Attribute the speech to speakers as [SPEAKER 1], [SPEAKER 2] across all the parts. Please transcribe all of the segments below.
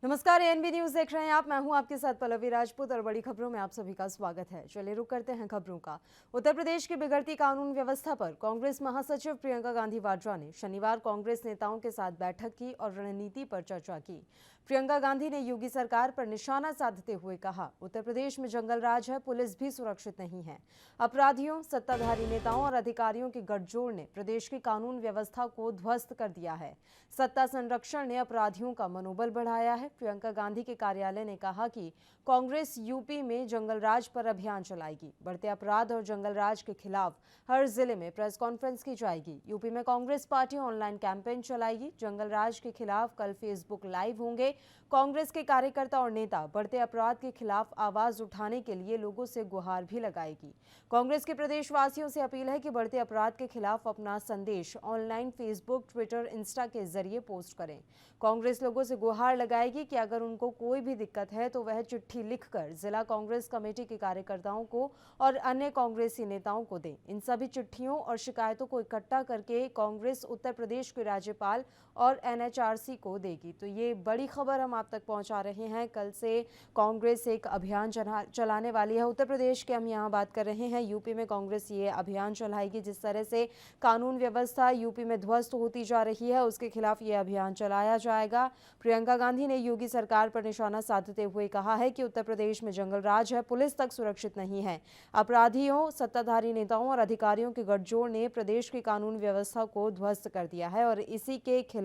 [SPEAKER 1] नमस्कार, ANB news देख रहे हैं आप। मैं हूं आपके साथ पल्लवी राजपूत और बड़ी खबरों में आप सभी का स्वागत है। चलिए रुक करते हैं खबरों का। उत्तर प्रदेश की बिगड़ती कानून व्यवस्था पर कांग्रेस महासचिव प्रियंका गांधी वाड्रा ने शनिवार कांग्रेस नेताओं के साथ बैठक की और रणनीति पर चर्चा की। प्रियंका गांधी ने योगी सरकार पर निशाना साधते हुए कहा, उत्तर प्रदेश में जंगल राज है, पुलिस भी सुरक्षित नहीं है। अपराधियों, सत्ताधारी नेताओं और अधिकारियों के गठजोड़ ने प्रदेश की कानून व्यवस्था को ध्वस्त कर दिया है। सत्ता संरक्षण ने अपराधियों का मनोबल बढ़ाया है। प्रियंका गांधी के कार्यालय ने कहा कि कांग्रेस यूपी में जंगल राज पर अभियान चलाएगी। बढ़ते अपराध और जंगल राज के खिलाफ हर जिले में प्रेस कॉन्फ्रेंस की जाएगी। यूपी में कांग्रेस पार्टी ऑनलाइन कैंपेन चलाएगी। जंगल राज के खिलाफ कल फेसबुक लाइव होंगे। कांग्रेस के कार्यकर्ता और नेता बढ़ते अपराध के खिलाफ आवाज उठाने के लिए लोगों से गुहार भी लगाएगी। कांग्रेस के प्रदेशवासियों से अपील है कि बढ़ते अपराध के खिलाफ अपना संदेश ऑनलाइन फेसबुक, ट्विटर, इंस्टा के जरिए पोस्ट करें। कांग्रेस लोगों से गुहार लगाएगी कि अगर उनको कोई भी दिक्कत है तो वह चिट्ठी लिखकर जिला कांग्रेस कमेटी के कार्यकर्ताओं को और अन्य कांग्रेसी नेताओं को दें। इन सभी चिट्ठियों और शिकायतों को इकट्ठा करके कांग्रेस उत्तर प्रदेश के राज्यपाल और एनएचआरसी को देगी। तो ये बड़ी खबर हम आप तक पहुंचा रहे हैं। कल से कांग्रेस एक अभियान चलाने वाली है। उत्तर प्रदेश के हम यहाँ बात कर रहे हैं। यूपी में कांग्रेस ये अभियान चलाएगी। जिस तरह से कानून व्यवस्था यूपी में ध्वस्त होती जा रही है, उसके खिलाफ ये अभियान चलाया जाएगा। प्रियंका गांधी ने योगी सरकार पर निशाना साधते हुए कहा है कि उत्तर प्रदेश में जंगल राज है, पुलिस तक सुरक्षित नहीं है। अपराधियों, सत्ताधारी नेताओं और अधिकारियों के गठजोड़ ने प्रदेश की कानून व्यवस्था को ध्वस्त कर दिया है और इसी के खिलाफ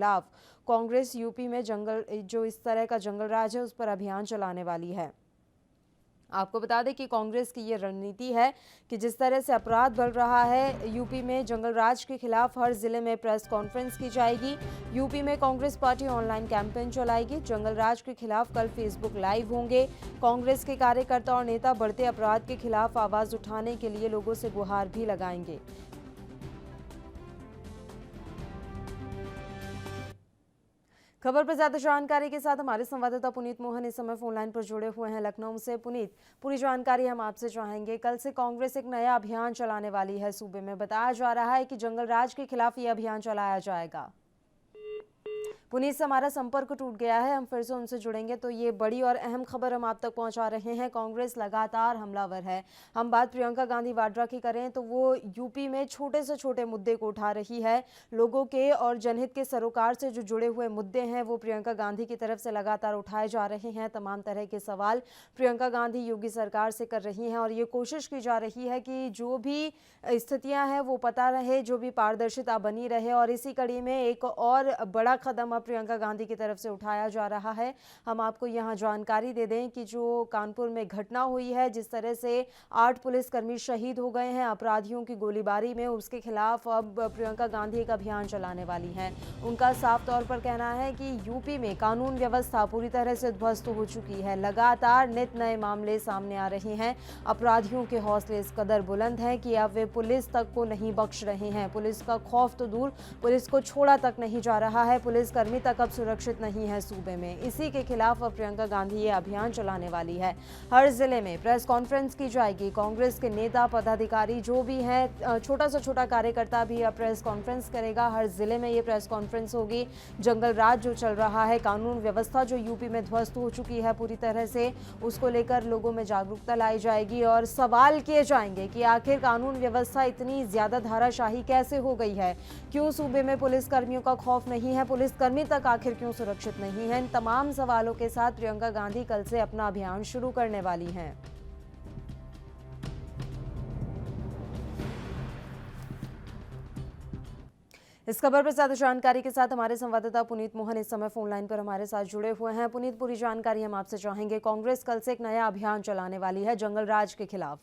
[SPEAKER 1] कांग्रेस यूपी में जो इस तरह का जंगल राज है उस पर अभियान चलाने वाली है। आपको बता दें कि कांग्रेस की ये रणनीति है कि जिस तरह से अपराध बढ़ रहा है यूपी में, जंगल राज के खिलाफ हर जिले में प्रेस कॉन्फ्रेंस की जाएगी। यूपी में कांग्रेस पार्टी ऑनलाइन कैंपेन चलाएगी। जंगल राज के खिलाफ कल फेसबुक लाइव होंगे। कांग्रेस के कार्यकर्ता और नेता बढ़ते अपराध के खिलाफ आवाज उठाने के लिए लोगों से गुहार भी लगाएंगे। खबर पर ज्यादा जानकारी के साथ हमारे संवाददाता पुनीत मोहन इस समय फोन लाइन पर जुड़े हुए हैं लखनऊ से। पुनीत, पूरी जानकारी हम आपसे चाहेंगे। कल से कांग्रेस एक नया अभियान चलाने वाली है सूबे में। बताया जा रहा है कि जंगल राज के खिलाफ ये अभियान चलाया जाएगा। पुनीत से हमारा संपर्क टूट गया है, हम फिर से उनसे जुड़ेंगे। तो ये बड़ी और अहम खबर हम आप तक पहुंचा रहे हैं। कांग्रेस लगातार हमलावर है। हम बात प्रियंका गांधी वाड्रा की करें तो वो यूपी में छोटे से छोटे मुद्दे को उठा रही है। लोगों के और जनहित के सरोकार से जो जुड़े हुए मुद्दे हैं वो प्रियंका गांधी की तरफ से लगातार उठाए जा रहे हैं। तमाम तरह के सवाल प्रियंका गांधी योगी सरकार से कर रही हैं और ये कोशिश की जा रही है कि जो भी स्थितियां हैं वो पता रहे, जो भी पारदर्शिता बनी रहे। और इसी कड़ी में एक और बड़ा कदम प्रियंका गांधी की तरफ से उठाया जा रहा है। हम आपको यहां जानकारी दे दें कि जो कानपुर में घटना हुई है, जिस तरह से 8 पुलिसकर्मी शहीद हो गए हैं अपराधियों की गोलीबारी में, उसके खिलाफ अब प्रियंका गांधी एक अभियान चलाने वाली हैं। उनका साफ तौर पर कहना है कि यूपी में कानून व्यवस्था पूरी तरह से ध्वस्त हो चुकी है। लगातार नित नए मामले सामने आ रहे हैं। अपराधियों के हौसले इस कदर बुलंद हैं कि अब वे पुलिस तक को नहीं बख्श रहे हैं। पुलिस का खौफ तो दूर, पुलिस को छोड़ा तक नहीं जा रहा है। पुलिसकर्मी तक अब सुरक्षित नहीं है सूबे में। इसी के खिलाफ अब प्रियंका गांधी ये अभियान चलाने वाली है। हर जिले में प्रेस कॉन्फ्रेंस की जाएगी। कांग्रेस के नेता, पदाधिकारी जो भी हैं, छोटा से छोटा कार्यकर्ता भी अब प्रेस कॉन्फ्रेंस करेगा। हर जिले में ये प्रेस कॉन्फ्रेंस होगी। जंगल राज जो चल रहा है, कानून व्यवस्था जो यूपी में ध्वस्त हो चुकी है पूरी तरह से, उसको लेकर लोगों में जागरूकता लाई जाएगी और सवाल किए जाएंगे कि आखिर कानून व्यवस्था इतनी ज्यादा धाराशाही कैसे हो गई है। क्यों सूबे में पुलिसकर्मियों का खौफ नहीं है, पुलिसकर्मी तक आखिर क्यों सुरक्षित नहीं है। इन तमाम सवालों के साथ प्रियंका गांधी कल से अपना अभियान शुरू करने वाली हैं। इस खबर पर ज्यादा जानकारी के साथ हमारे संवाददाता पुनीत मोहन इस समय फोन लाइन पर हमारे साथ जुड़े हुए हैं। पुनीत, पूरी जानकारी हम आपसे चाहेंगे। कांग्रेस कल से एक नया अभियान चलाने वाली है जंगल राज के खिलाफ।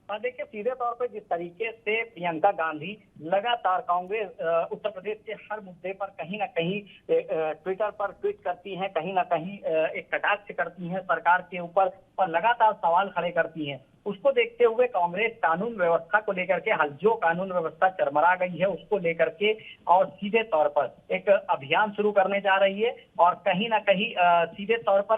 [SPEAKER 2] देखिए, सीधे तौर पर जिस तरीके से प्रियंका गांधी लगातार कांग्रेस उत्तर प्रदेश के हर मुद्दे पर कहीं ना कहीं ट्विटर पर ट्वीट करती हैं, कहीं ना कहीं एक कटाक्ष करती हैं सरकार के ऊपर और लगातार सवाल खड़े करती हैं, उसको देखते हुए कांग्रेस कानून व्यवस्था को लेकर के जो कानून व्यवस्था चरमरा गई है उसको लेकर के और सीधे तौर पर एक अभियान शुरू करने जा रही है और कहीं ना कहीं सीधे तौर पर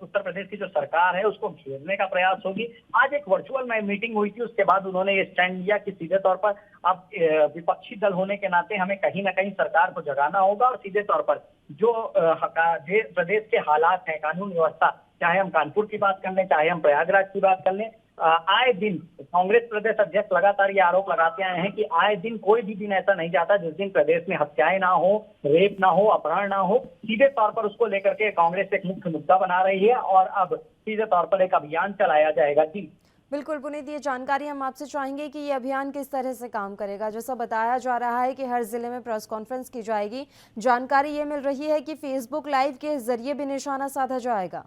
[SPEAKER 2] उत्तर प्रदेश की जो सरकार है उसको घेरने का प्रयास होगी। आज एक वर्चुअल मीटिंग हुई थी, उसके बाद उन्होंने ये स्टैंड लिया कि सीधे तौर पर अब विपक्षी दल होने के नाते हमें कहीं ना कहीं सरकार को जगाना होगा और सीधे तौर पर जो प्रदेश के हालात हैं, कानून व्यवस्था, चाहे हम कानपुर की बात कर लें, चाहे हम प्रयागराज की बात कर लें, आए दिन कांग्रेस प्रदेश अध्यक्ष लगातार ये आरोप लगाते आए हैं कि आए दिन कोई भी दिन ऐसा नहीं जाता जिस दिन प्रदेश में हत्याएं ना हो, रेप ना हो, अपहरण ना हो। सीधे तौर पर उसको लेकर के कांग्रेस एक मुख्य मुद्दा बना रही है और अब सीधे तौर पर एक अभियान चलाया जाएगा। जी
[SPEAKER 1] बिल्कुल पुनीत, ये जानकारी हम आपसे चाहेंगे कि ये अभियान किस तरह से काम करेगा। जैसा बताया जा रहा है कि हर जिले में प्रेस कॉन्फ्रेंस की जाएगी, जानकारी ये मिल रही है कि फेसबुक लाइव के जरिए भी निशाना साधा जाएगा।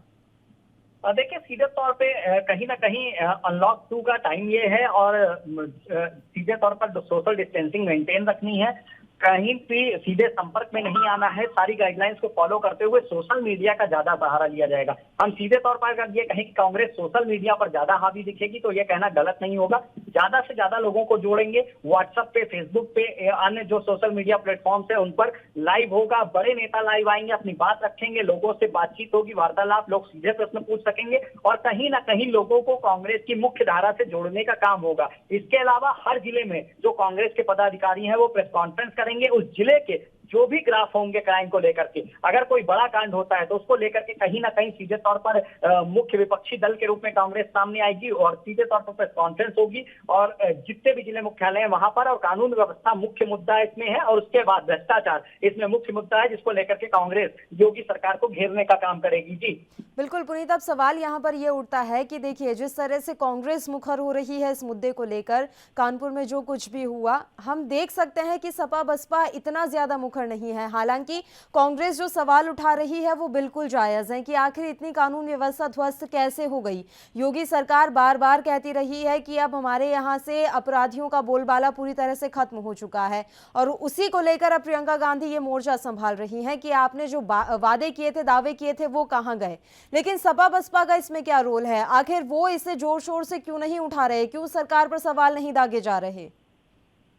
[SPEAKER 2] देखिए, सीधे तौर पे कहीं ना कहीं अनलॉक 2 का टाइम ये है और सीधे तौर पर सोशल डिस्टेंसिंग मेंटेन रखनी है, कहीं भी सीधे संपर्क में नहीं आना है, सारी गाइडलाइंस को फॉलो करते हुए सोशल मीडिया का ज्यादा सहारा लिया जाएगा। हम सीधे तौर पर अगर ये कहें कि कांग्रेस सोशल मीडिया पर ज्यादा हावी दिखेगी तो ये कहना गलत नहीं होगा। ज्यादा से ज्यादा लोगों को जोड़ेंगे, व्हाट्सएप पे, फेसबुक पे, अन्य जो सोशल मीडिया प्लेटफॉर्म है उन पर लाइव होगा, बड़े नेता लाइव आएंगे, अपनी बात रखेंगे, लोगों से बातचीत होगी, वार्तालाप, लोग सीधे प्रश्न पूछ सकेंगे और कहीं ना कहीं लोगों को कांग्रेस की मुख्य धारा से जोड़ने का काम होगा। इसके अलावा हर जिले में जो कांग्रेस के पदाधिकारी हैं वो प्रेस कॉन्फ्रेंस करेंगे, उस जिले के जो भी ग्राफ होंगे क्राइम को लेकर के, अगर कोई बड़ा कांड होता है तो उसको लेकर के कहीं ना कहीं सीधे तौर पर मुख्य विपक्षी दल के रूप में कांग्रेस सामने आएगी और सीधे तौर पर प्रेस कॉन्फ्रेंस होगी और जितने भी जिले मुख्यालय हैं वहां पर, और कानून व्यवस्था मुख्य मुद्दा इसमें है और उसके बाद भ्रष्टाचार इसमें मुख्य मुद्दा है जिसको लेकर के कांग्रेस योगी सरकार को घेरने का काम करेगी। जी
[SPEAKER 1] बिल्कुल पुनीत, अब सवाल यहाँ पर ये उठता है कि देखिए, जिस तरह से कांग्रेस मुखर हो रही है इस मुद्दे को लेकर, कानपुर में जो कुछ भी हुआ, हम देख सकते हैं कि सपा बसपा इतना ज्यादा मुखर नहीं है। हालांकि कांग्रेस जो सवाल उठा रही है वो बिल्कुल जायज है कि आखिर इतनी कानून व्यवस्था ध्वस्त कैसे हो गई। योगी सरकार बार बार कहती रही है कि अब हमारे यहाँ से अपराधियों का बोलबाला पूरी तरह से खत्म हो चुका है और उसी को लेकर अब प्रियंका गांधी ये मोर्चा संभाल रही हैं कि आपने जो वादे किए थे, दावे किए थे, वो कहाँ गए। लेकिन सपा बसपा का इसमें क्या रोल है? आखिर वो इसे जोर शोर से क्यों नहीं उठा रहे, क्यों सरकार पर सवाल नहीं दागे जा रहे?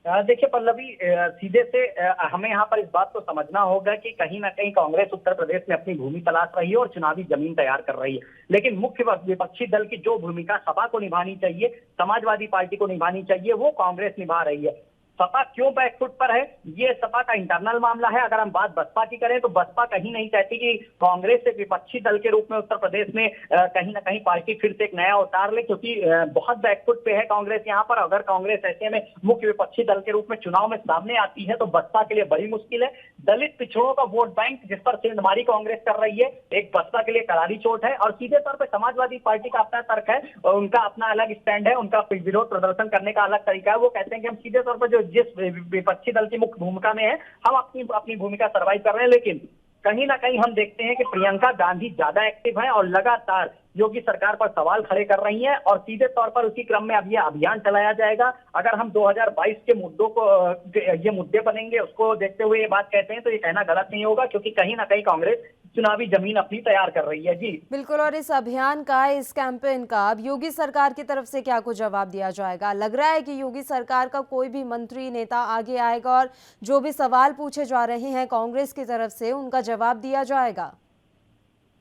[SPEAKER 2] देखिए पल्लवी, सीधे से हमें यहाँ पर इस बात को समझना होगा कि कहीं ना कहीं कांग्रेस उत्तर प्रदेश में अपनी भूमि तलाश रही है और चुनावी जमीन तैयार कर रही है, लेकिन मुख्य विपक्षी दल की जो भूमिका सपा को निभानी चाहिए, समाजवादी पार्टी को निभानी चाहिए, वो कांग्रेस निभा रही है। सपा क्यों बैकफुट पर है, ये सपा का इंटरनल मामला है। अगर हम बात बसपा की करें तो बसपा कहीं नहीं चाहती कि कांग्रेस एक विपक्षी दल के रूप में उत्तर प्रदेश में कहीं ना कहीं पार्टी फिर से एक नया अवतार ले, क्योंकि बहुत बैकफुट पे है कांग्रेस यहाँ पर। अगर कांग्रेस ऐसे में मुख्य विपक्षी दल के रूप में चुनाव में सामने आती है तो बसपा के लिए बड़ी मुश्किल है। दलित पिछड़ों का वोट बैंक जिस पर सेंधमारी कांग्रेस कर रही है, एक बसपा के लिए करारी चोट है। और सीधे तौर पर समाजवादी पार्टी का अपना तर्क है, उनका अपना अलग स्टैंड है, उनका विरोध प्रदर्शन करने का अलग तरीका है। वो कहते हैं कि हम सीधे तौर पर जो जिस विपक्षी दल की मुख्य भूमिका में है, हम अपनी भूमिका सर्वाइव कर रहे हैं, लेकिन कहीं ना कहीं हम देखते हैं कि प्रियंका गांधी ज्यादा एक्टिव है और लगातार योगी सरकार पर सवाल खड़े कर रही हैं और सीधे तौर पर उसी क्रम में अब ये अभियान चलाया जाएगा। अगर हम 2022 के मुद्दों को, ये मुद्दे बनेंगे, उसको देखते हुए ये बात कहते हैं तो ये कहना गलत नहीं होगा, क्योंकि कहीं ना कहीं कांग्रेस चुनावी जमीन अपनी तैयार कर रही है। जी
[SPEAKER 1] बिल्कुल, और इस अभियान का, इस कैंपेन का अब योगी सरकार की तरफ से क्या कुछ जवाब दिया जाएगा? लग रहा है कि योगी सरकार का कोई भी मंत्री नेता आगे आएगा और जो भी सवाल पूछे जा रहे हैं कांग्रेस की तरफ से उनका जवाब दिया जाएगा?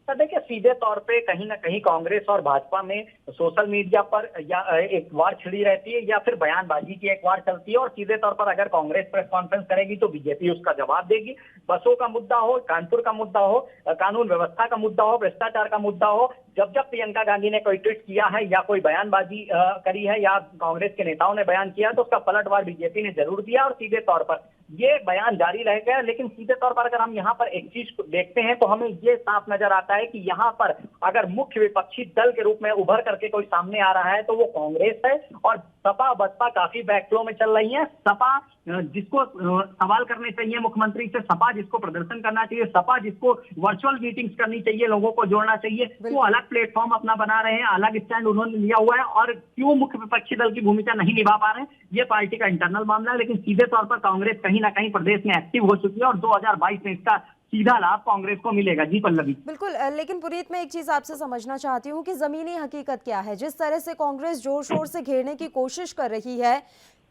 [SPEAKER 2] देखिए, सीधे तौर पे कहीं ना कहीं कांग्रेस और भाजपा में सोशल मीडिया पर या एक वार छिड़ी रहती है या फिर बयानबाजी की एक वार चलती है। और सीधे तौर पर अगर कांग्रेस प्रेस कॉन्फ्रेंस करेगी तो बीजेपी उसका जवाब देगी। बसों का मुद्दा हो, कानपुर का मुद्दा हो, कानून व्यवस्था का मुद्दा हो, भ्रष्टाचार का मुद्दा हो, जब जब प्रियंका गांधी ने कोई ट्वीट किया है या कोई बयानबाजी करी है या कांग्रेस के नेताओं ने बयान किया तो उसका पलटवार बीजेपी ने जरूर दिया और सीधे तौर पर ये बयान जारी रह गया। लेकिन सीधे तौर पर अगर हम यहाँ पर एक चीज देखते हैं तो हमें ये साफ नजर आता है कि यहाँ पर अगर मुख्य विपक्षी दल के रूप में उभर करके कोई सामने आ रहा है तो वो कांग्रेस है और सपा बसपा काफी बैकफ्लो में चल रही है। सपा जिसको सवाल करने चाहिए मुख्यमंत्री से, सपा जिसको प्रदर्शन करना चाहिए, सपा जिसको वर्चुअल मीटिंग्स करनी चाहिए, लोगों को जोड़ना चाहिए, वो अलग प्लेटफॉर्म अपना बना रहे हैं, अलग स्टैंड उन्होंने लिया हुआ है। और क्यों मुख्य विपक्षी दल की भूमिका नहीं निभा पा रहे हैं, ये पार्टी का इंटरनल मामला है। लेकिन सीधे तौर पर कांग्रेस कहीं ना कहीं प्रदेश में एक्टिव हो चुकी है और 2022 में इसका सीधा लाभ कांग्रेस को मिलेगा। जी पल्लवी।
[SPEAKER 1] बिल्कुल लेकिन पुनीत, मैं एक चीज आपसे समझना चाहती हूँ कि जमीनी हकीकत क्या है। जिस तरह से कांग्रेस जोर शोर से घेरने की कोशिश कर रही है,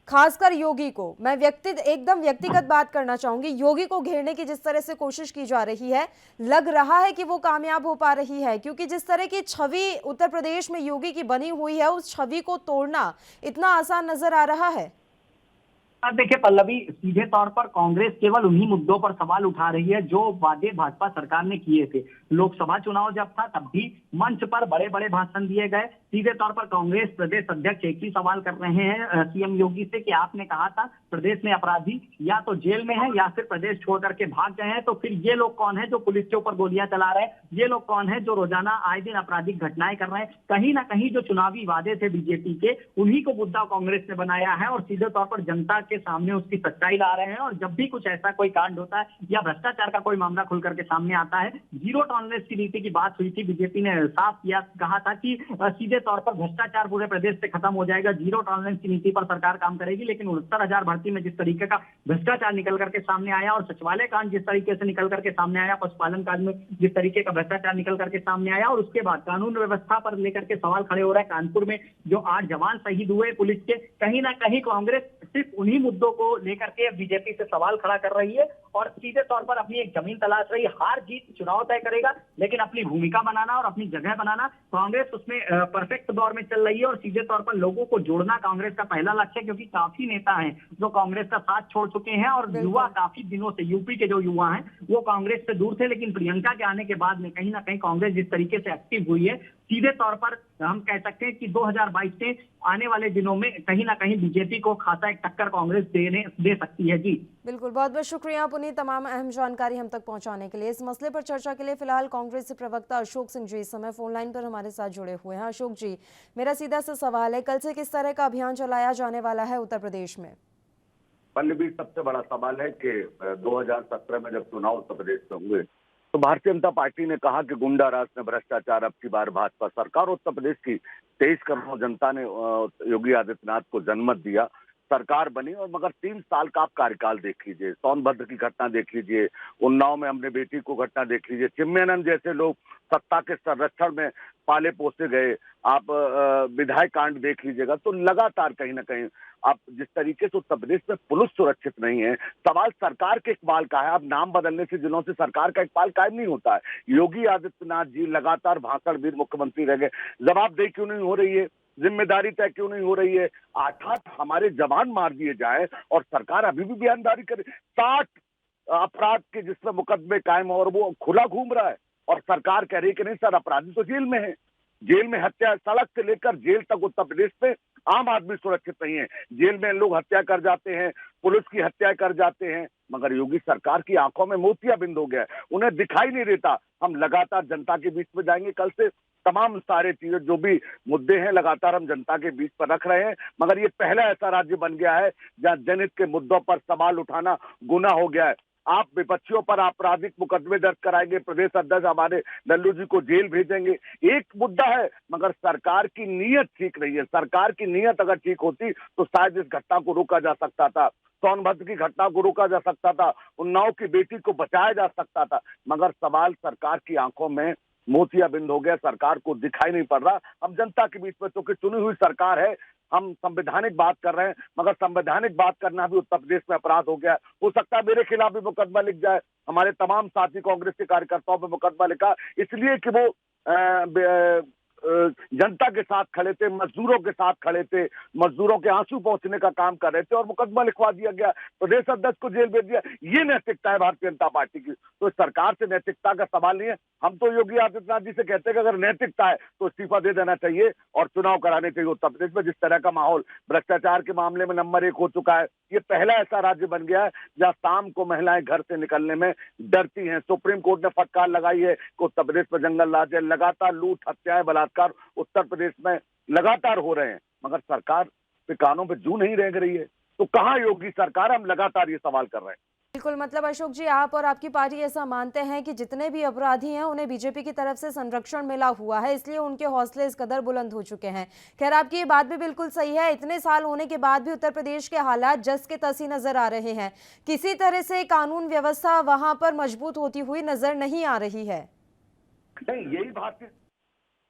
[SPEAKER 1] खासकर योगी को, मैं एकदम व्यक्तिगत बात करना चाहूंगी, योगी को घेरने की जिस तरह से कोशिश की जा रही है, लग रहा है कि वो कामयाब हो पा रही है, क्योंकि जिस तरह की छवि उत्तर प्रदेश में योगी की बनी हुई है, उस छवि को तोड़ना इतना आसान नजर आ रहा है।
[SPEAKER 2] अब देखिए पल्लवी, सीधे तौर पर कांग्रेस केवल उन्हीं मुद्दों पर सवाल उठा रही है जो वादे भाजपा सरकार ने किए थे। लोकसभा चुनाव जब था तब भी मंच पर बड़े बड़े भाषण दिए गए। सीधे तौर पर कांग्रेस प्रदेश अध्यक्ष एक ही सवाल कर रहे हैं सीएम योगी से कि आपने कहा था प्रदेश में अपराधी या तो जेल में है या फिर प्रदेश छोड़ करके भाग गए हैं, तो फिर ये लोग कौन है जो पुलिस के ऊपर गोलियां चला रहे हैं? ये लोग कौन है जो रोजाना आए दिन आपराधिक घटनाएं कर रहे हैं? कहीं ना कहीं जो चुनावी वादे थे बीजेपी के, उन्हीं को मुद्दा कांग्रेस ने बनाया है और सीधे तौर पर जनता के सामने उसकी सच्चाई ला रहे हैं। और जब भी कुछ ऐसा कोई कांड होता है या भ्रष्टाचार का कोई मामला खुल करके सामने आता है, जीरो टॉलरेंस की नीति की बात हुई थी, बीजेपी ने साफ किया, कहा था कि सीधे तौर पर भ्रष्टाचार पूरे प्रदेश से खत्म हो जाएगा, जीरो टॉलरेंस की नीति पर सरकार काम करेगी। लेकिन 69,000 भर्ती में जिस तरीके का भ्रष्टाचार निकल करके सामने आया और सचिवालय कांड जिस तरीके से निकल करके सामने आया, पशुपालन कांड में जिस तरीके का भ्रष्टाचार निकल करके सामने आया, और उसके बाद कानून व्यवस्था पर लेकर के सवाल खड़े हो रहे हैं। कानपुर में जो 8 जवान शहीद हुए पुलिस के, कहीं ना कहीं कांग्रेस सिर्फ उन्हीं मुद्दों को लेकर के बीजेपी से सवाल खड़ा कर रही है और सीधे तौर पर अपनी एक जमीन तलाश रही है। हार जीत चुनाव तय करेगा, लेकिन अपनी भूमिका बनाना और अपनी जगह बनाना, कांग्रेस उसमें परफेक्ट दौर में चल रही है। और सीधे तौर पर लोगों को जोड़ना कांग्रेस का पहला लक्ष्य है, क्योंकि काफी नेता हैं जो कांग्रेस का साथ छोड़ चुके हैं और युवा काफी दिनों से, यूपी के जो युवा हैं वो कांग्रेस से दूर थे। लेकिन प्रियंका के आने के बाद में कहीं ना कहीं कांग्रेस जिस तरीके से एक्टिव हुई है, सीधे तौर पर हम कह सकते हैं कि 2022 के आने वाले दिनों में कहीं ना कहीं बीजेपी को खासा एक टक्कर कांग्रेस दे सकती है। जी
[SPEAKER 1] बिल्कुल, बहुत बहुत शुक्रिया पुनीत, तमाम अहम जानकारी हम तक पहुंचाने के लिए। इस मसले पर चर्चा के लिए फिलहाल कांग्रेस से प्रवक्ता अशोक सिंह जी इस समय फोन लाइन पर हमारे साथ जुड़े हुए हैं। अशोक जी, मेरा सीधा सा सवाल है, कल से किस तरह का अभियान चलाया जाने वाला है उत्तर प्रदेश में?
[SPEAKER 3] पल्लवी, सबसे बड़ा सवाल है कि 2017 में जब चुनाव उत्तर प्रदेश में हुए तो भारतीय जनता पार्टी ने कहा कि गुंडा राज ने भ्रष्टाचार, अब की बार भाजपा सरकार। उत्तर प्रदेश की 23 करोड़ जनता ने योगी आदित्यनाथ को जनमत दिया, सरकार बनी। और मगर 3 साल का आप कार्यकाल देख लीजिए, सोनभद्र की घटना देख लीजिए, उन्नाव में हमने बेटी को घटना देख लीजिए, चिन्मयानंद जैसे लोग सत्ता के संरक्षण में पाले पोसे गए, आप विधायक कांड देख लीजिएगा। तो लगातार कहीं ना कहीं आप जिस तरीके से उत्तर प्रदेश में पुलिस सुरक्षित नहीं है, सवाल सरकार के इकबाल का है। अब नाम बदलने से जिलों से सरकार का इकबाल कायम नहीं होता है। योगी आदित्यनाथ जी लगातार भाषणवीर मुख्यमंत्री रह गए, जवाबदेही क्यों नहीं हो रही है, जिम्मेदारी तय क्यों नहीं हो रही है? 8 हमारे जवान मार दिए जाए और सरकार अभी भी बयानबाजी करे। 60 अपराध के जिसमें मुकदमे कायम और वो खुला घूम रहा है और सरकार कह रही है कि नहीं सर, अपराधी तो जेल में है। जेल में हत्या, सड़क से लेकर जेल तक उत्तर प्रदेश में आम आदमी सुरक्षित नहीं है। जेल में लोग हत्या कर जाते हैं, पुलिस की हत्या कर जाते हैं, मगर योगी सरकार की आंखों में मोतियाबिंद हो गया है, उन्हें दिखाई नहीं देता। हम लगातार जनता के बीच में जाएंगे, कल से तमाम सारे चीजें जो भी मुद्दे हैं लगातार हम जनता के बीच पर रख रहे हैं। मगर ये पहला ऐसा राज्य बन गया है जहां जनहित के मुद्दों पर सवाल उठाना गुनाह हो गया है। आप विपक्षियों पर आपराधिक मुकदमे दर्ज कराएंगे, प्रदेश अध्यक्ष हमारे लल्लू जी को जेल भेजेंगे, एक मुद्दा है। मगर सरकार की नीयत ठीक नहीं है। सरकार की नीयत अगर ठीक होती तो शायद इस घटना को रोका जा सकता था, सोनभद्र की घटना को रोका जा सकता था, उन्नाव की बेटी को बचाया जा सकता था। मगर सवाल सरकार की आंखों में मोतियाबिंद हो गया, सरकार को दिखाई नहीं पड़ रहा। हम जनता के बीच में, क्योंकि चुनी हुई सरकार है, हम संवैधानिक बात कर रहे हैं, मगर संवैधानिक बात करना भी उत्तर प्रदेश में अपराध हो गया। हो सकता है मेरे खिलाफ भी मुकदमा लिख जाए, हमारे तमाम साथी कांग्रेस के कार्यकर्ताओं पर मुकदमा लिखा इसलिए कि वो जनता के साथ खड़े थे, मजदूरों के साथ खड़े थे, मजदूरों के आंसू पहुंचने का काम कर रहे थे और मुकदमा लिखवा दिया गया, प्रदेश अध्यक्ष को जेल भेज दिया। ये नैतिकता है भारतीय जनता पार्टी की। तो सरकार से नैतिकता का सवाल नहीं है। हम तो योगी आदित्यनाथ जी से कहते हैं कि अगर नैतिकता है तो इस्तीफा दे देना चाहिए और चुनाव कराने चाहिए। उत्तर प्रदेश में जिस तरह का माहौल भ्रष्टाचार के मामले में नंबर 1 हो चुका है, ये पहला ऐसा राज्य बन गया है जहां शाम को महिलाएं घर से निकलने में डरती हैं। सुप्रीम कोर्ट ने फटकार लगाई है कि उत्तर प्रदेश में जंगल राज है, लगातार लूट, हत्याएं, बलात्कार उत्तर प्रदेश में लगातार हो रहे हैं, मगर सरकार पे कानों पे जू नहीं रेंग रही है। तो कहां योगी सरकार? हम लगातार ये सवाल कर रहे हैं।
[SPEAKER 1] बिल्कुल, मतलब अशोक जी, आप और आपकी पार्टी ऐसा मानते हैं कि जितने भी अपराधी हैं उन्हें बीजेपी की तरफ से संरक्षण मिला हुआ है, इसलिए उनके हौसले इस कदर बुलंद हो चुके हैं। खैर, आपकी ये बात भी बिल्कुल सही है। इतने साल होने के बाद भी उत्तर प्रदेश के हालात जस के तस ही नजर आ रहे हैं। किसी तरह से कानून व्यवस्था वहां पर मजबूत होती हुई नजर नहीं आ रही है।
[SPEAKER 3] नहीं,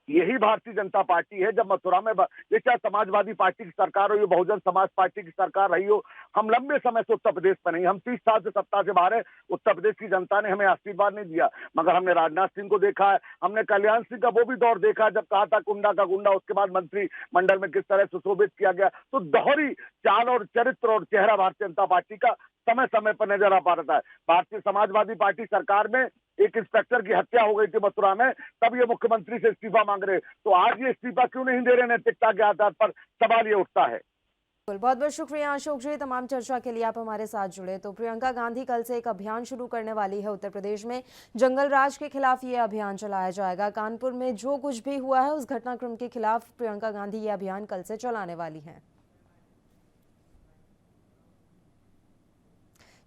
[SPEAKER 3] यही भारतीय जनता पार्टी है। जब मथुरा में ये चाहे समाजवादी पार्टी की सरकार हो, ये बहुजन समाज पार्टी की सरकार रही हो, हम लंबे समय से उत्तर प्रदेश पर नहीं, हम 30 साल से सत्ता से बाहर है। उत्तर प्रदेश की जनता ने हमें आशीर्वाद नहीं दिया, मगर हमने राजनाथ सिंह को देखा है, हमने कल्याण सिंह का वो भी दौर देखा है जब कहा था गुंडा का गुंडा, उसके बाद मंत्रिमंडल में किस तरह सुशोभित किया गया। तो दोहरी चाल और चरित्र और चेहरा भारतीय जनता पार्टी का समय समय पर नजर आ पा रहा है। भारतीय समाजवादी पार्टी सरकार में एक इंस्पेक्टर की हत्या हो गई थी मथुरा में, तब ये मुख्यमंत्री से इस्तीफा मांग रहे, तो आज ये इस्तीफा क्यों नहीं दे रहे नैतिकता के आधार पर, सवाल ये उठता है।
[SPEAKER 1] बहुत बहुत शुक्रिया अशोक जी, तमाम चर्चा के लिए आप हमारे साथ जुड़े। तो प्रियंका गांधी कल से एक अभियान शुरू करने वाली है उत्तर प्रदेश में। जंगल राज के खिलाफ ये अभियान चलाया जाएगा। कानपुर में जो कुछ भी हुआ है उस घटनाक्रम के खिलाफ प्रियंका गांधी ये अभियान कल से चलाने वाली हैं।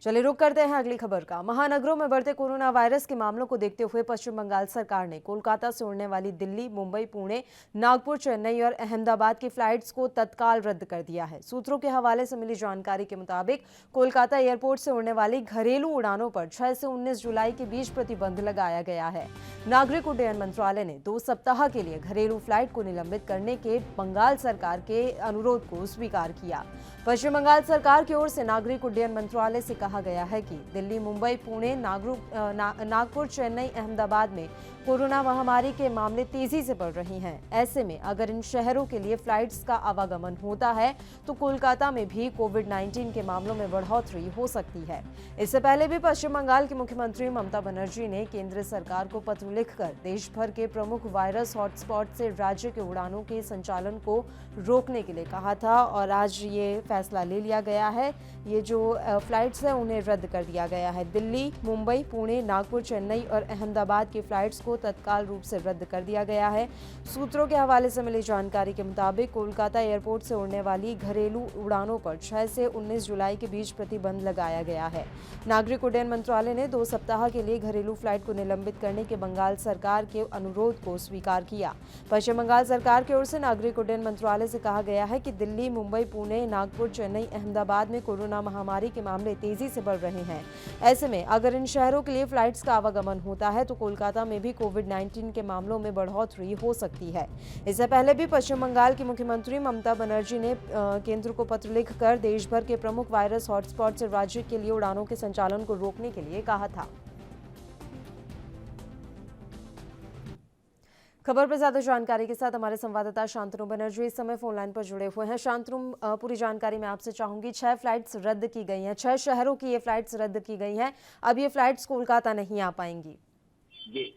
[SPEAKER 1] चलिए रुक करते हैं अगली खबर का। महानगरों में बढ़ते कोरोना वायरस के मामलों को देखते हुए पश्चिम बंगाल सरकार ने कोलकाता से उड़ने वाली दिल्ली, मुंबई, पुणे, नागपुर, चेन्नई और अहमदाबाद की फ्लाइट्स को तत्काल रद्द कर दिया है। सूत्रों के हवाले से मिली जानकारी के मुताबिक कोलकाता एयरपोर्ट से उड़ने वाली घरेलू उड़ानों पर 6 से 19 जुलाई के बीच प्रतिबंध लगाया गया है। नागरिक उड्डयन मंत्रालय ने 2 सप्ताह के लिए घरेलू फ्लाइट को निलंबित करने के बंगाल सरकार के अनुरोध को स्वीकार किया। पश्चिम बंगाल सरकार की ओर से नागरिक उड्डयन मंत्रालय से कहा गया है कि दिल्ली, मुंबई, पुणे, नागपुर, चेन्नई, अहमदाबाद में कोरोना महामारी के मामले तेजी से बढ़ रही हैं। ऐसे में अगर इन शहरों के लिए फ्लाइट्स का आवागमन होता है तो कोलकाता में भी कोविड-19 के मामलों में बढ़ोतरी हो सकती है। इससे पहले भी पश्चिम बंगाल की मुख्यमंत्री ममता बनर्जी ने केंद्र सरकार को पत्र लिखकर देश भर के प्रमुख वायरस हॉटस्पॉट से राज्य के उड़ानों के संचालन को रोकने के लिए कहा था और आज ये फैसला ले लिया गया है। ये जो फ्लाइट्स है उन्हें रद्द कर दिया गया है। दिल्ली, मुंबई, पुणे, नागपुर, चेन्नई और अहमदाबाद की फ्लाइट्स को तत्काल रूप से रद्द कर दिया गया है। सूत्रों के हवाले से मिली जानकारी के मुताबिक कोलकाता एयरपोर्ट से उड़ने वाली घरेलू उड़ानों पर 6 से 19 जुलाई के बीच प्रतिबंध लगाया गया है। नागरिक उड्डयन मंत्रालय ने 2 सप्ताह के लिए घरेलू फ्लाइट को निलंबित करने के बंगाल सरकार के अनुरोध को स्वीकार किया। पश्चिम बंगाल सरकार की ओर से नागरिक उड्डयन मंत्रालय से कहा गया है कि दिल्ली, मुंबई, पुणे, नागपुर, चेन्नई, अहमदाबाद में कोरोना महामारी के मामले तेजी से बढ़ रहे हैं। ऐसे में अगर इन शहरों के लिए फ्लाइट्स का आवागमन होता है तो कोलकाता में भी कोविड-19 के मामलों में बढ़ोतरी हो सकती है। इससे पहले भी पश्चिम बंगाल की मुख्यमंत्री ममता बनर्जी ने केंद्र को पत्र लिखकर देश भर के प्रमुख वायरस हॉटस्पॉट से राज्य के लिए उड़ानों के संचालन को रोकने के लिए कहा था। खबर पर ज्यादा जानकारी के साथ हमारे संवाददाता शांतनु बनर्जी इस समय फोन लाइन पर जुड़े हुए हैं। शांतनु, पूरी जानकारी मैं आपसे चाहूंगी। 6 फ्लाइट्स रद्द की गई हैं, 6 शहरों की ये फ्लाइट्स रद्द की गई हैं। अब ये फ्लाइट्स कोलकाता नहीं आ पाएंगी।
[SPEAKER 4] जी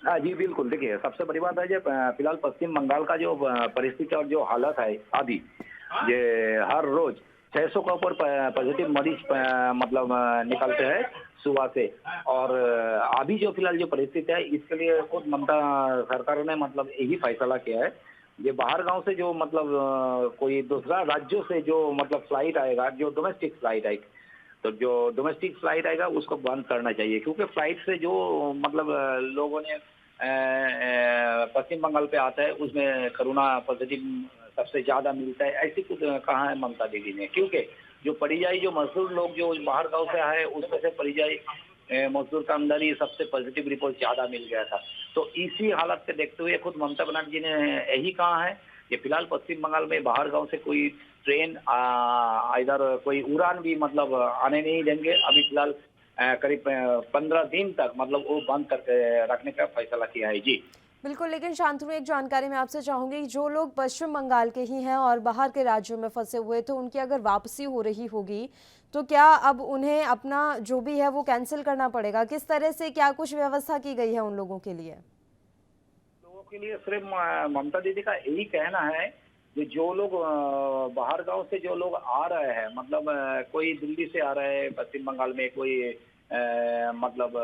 [SPEAKER 4] हाँ जी, बिल्कुल। देखिए, सबसे बड़ी बात है जो फिलहाल पश्चिम बंगाल का जो परिस्थिति और जो हालत है अभी, ये हर रोज 600 के ऊपर पॉजिटिव मरीज मतलब निकलते हैं सुबह से। और अभी जो फिलहाल जो परिस्थिति है इसके लिए खुद ममता सरकार ने मतलब यही फैसला किया है, ये बाहर गांव से जो मतलब कोई दूसरा राज्यों से जो मतलब फ्लाइट आएगा, जो डोमेस्टिक फ्लाइट आएगी, तो जो डोमेस्टिक फ्लाइट आएगा उसको बंद करना चाहिए, क्योंकि फ्लाइट से जो मतलब लोगों ने पश्चिम बंगाल पे आता है उसमें कोरोना पॉजिटिव सबसे ज्यादा मिलता है, ऐसी कुछ कहा है ममता दीदी ने। क्योंकि जो परियायी जो मजदूर लोग जो बाहर गांव से आए उसमें से परियायी मजदूर का अंदर ही सबसे पॉजिटिव रिपोर्ट ज्यादा मिल गया था। तो इसी हालत से देखते हुए खुद ममता बनर्जी ने यही कहा है कि फिलहाल पश्चिम बंगाल में बाहर गांव से कोई ट्रेन इधर कोई उड़ान भी मतलब आने नहीं देंगे। अभी फिलहाल करीब 15 दिन तक मतलब वो बंद करके रखने का फैसला किया है। जी
[SPEAKER 1] बिल्कुल, लेकिन शांतनु एक जानकारी मैं आपसे चाहूंगी, जो लोग पश्चिम बंगाल के ही हैं और बाहर के राज्यों में फंसे हुए तो उनकी अगर वापसी हो रही होगी तो क्या अब उन्हें अपना जो भी है वो कैंसिल करना पड़ेगा? किस तरह से क्या कुछ व्यवस्था की गई है उन लोगों के लिए?
[SPEAKER 4] लोगों के लिए सिर्फ ममता दीदी का यही कहना है कि जो लोग बाहर गांव से जो लोग आ रहे हैं, मतलब कोई दिल्ली से आ रहे हैं पश्चिम बंगाल में, कोई मतलब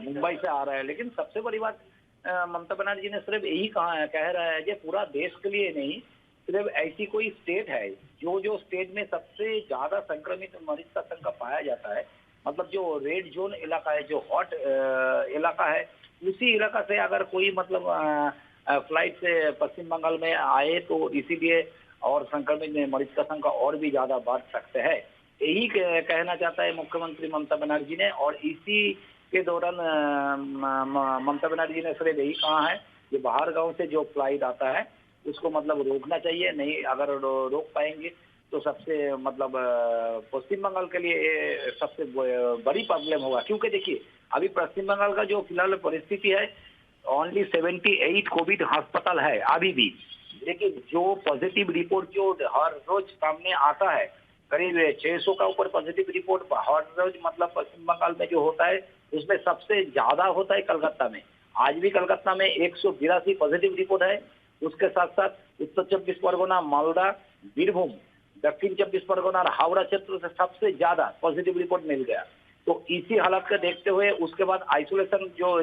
[SPEAKER 4] मुंबई से आ रहा है, लेकिन सबसे बड़ी बात ममता बनर्जी ने सिर्फ यही कह रहा है कि पूरा देश के लिए नहीं, सिर्फ ऐसी कोई स्टेट है जो स्टेट में सबसे ज्यादा संक्रमित मरीज का संख्या पाया जाता है, मतलब जो रेड जोन इलाका है, जो हॉट इलाका है, उसी इलाका से अगर कोई मतलब फ्लाइट से पश्चिम बंगाल में आए तो इसीलिए और संक्रमित मरीज का संख्या और भी ज्यादा बढ़ सकते हैं। यही कहना चाहता है मुख्यमंत्री ममता बनर्जी ने, और इसी के दौरान ममता बनर्जी ने सिर्फ यही कहा है कि बाहर गांव से जो फ्लाइट आता है उसको मतलब रोकना चाहिए, नहीं अगर रोक पाएंगे तो सबसे मतलब पश्चिम बंगाल के लिए ये सबसे बड़ी प्रॉब्लम होगा। क्योंकि देखिए अभी पश्चिम बंगाल का जो फिलहाल परिस्थिति है, ओनली 78 कोविड अस्पताल है अभी भी, लेकिन जो पॉजिटिव रिपोर्ट जो हर रोज सामने आता है, करीब 600 का ऊपर पॉजिटिव रिपोर्ट हर रोज मतलब पश्चिम बंगाल में जो होता है उसमें सबसे ज्यादा होता है कलकत्ता में। आज भी कलकत्ता में 182 पॉजिटिव रिपोर्ट है। उसके साथ साथ उत्तर 24 परगना, मालदा, बीरभूम, दक्षिण 24 परगना और हावड़ा क्षेत्र से सबसे ज्यादा पॉजिटिव रिपोर्ट मिल गया। तो इसी हालत को देखते हुए उसके बाद आइसोलेशन जो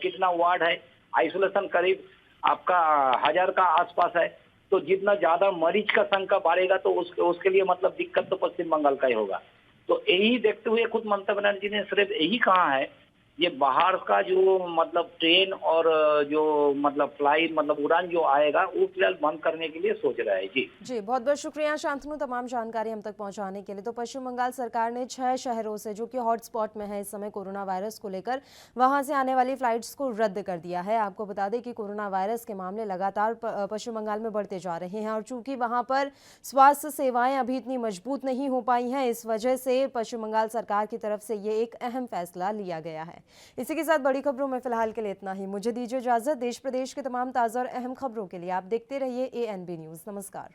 [SPEAKER 4] कितना वार्ड है, आइसोलेशन करीब आपका 1000 का आसपास है। तो जितना ज्यादा मरीज का संख्या बढ़ेगा तो उसके लिए मतलब दिक्कत तो पश्चिम बंगाल का ही होगा। तो यही देखते हुए खुद ममता बनर्जी ने सिर्फ यही कहा है, ये बाहर का जो मतलब ट्रेन और जो मतलब फ्लाइट मतलब उड़ान जो आएगा वो फिलहाल बंद करने के लिए सोच रहा है। जी
[SPEAKER 1] बहुत बहुत शुक्रिया शांतनु तमाम जानकारी हम तक पहुंचाने के लिए। तो पश्चिम बंगाल सरकार ने 6 शहरों से जो कि हॉटस्पॉट में है इस समय कोरोना वायरस को लेकर, वहां से आने वाली फ्लाइट्स को रद्द कर दिया है। आपको बता दें कि कोरोना वायरस के मामले लगातार पश्चिम बंगाल में बढ़ते जा रहे हैं और चूंकि वहां पर स्वास्थ्य सेवाएं अभी इतनी मजबूत नहीं हो पाई हैं, इस वजह से पश्चिम बंगाल सरकार की तरफ से ये एक अहम फैसला लिया गया है। इसी के साथ बड़ी खबरों में फिलहाल के लिए इतना ही। मुझे दीजिए इजाजत। देश प्रदेश के तमाम ताज़ा और अहम खबरों के लिए आप देखते रहिए ANB न्यूज़। नमस्कार।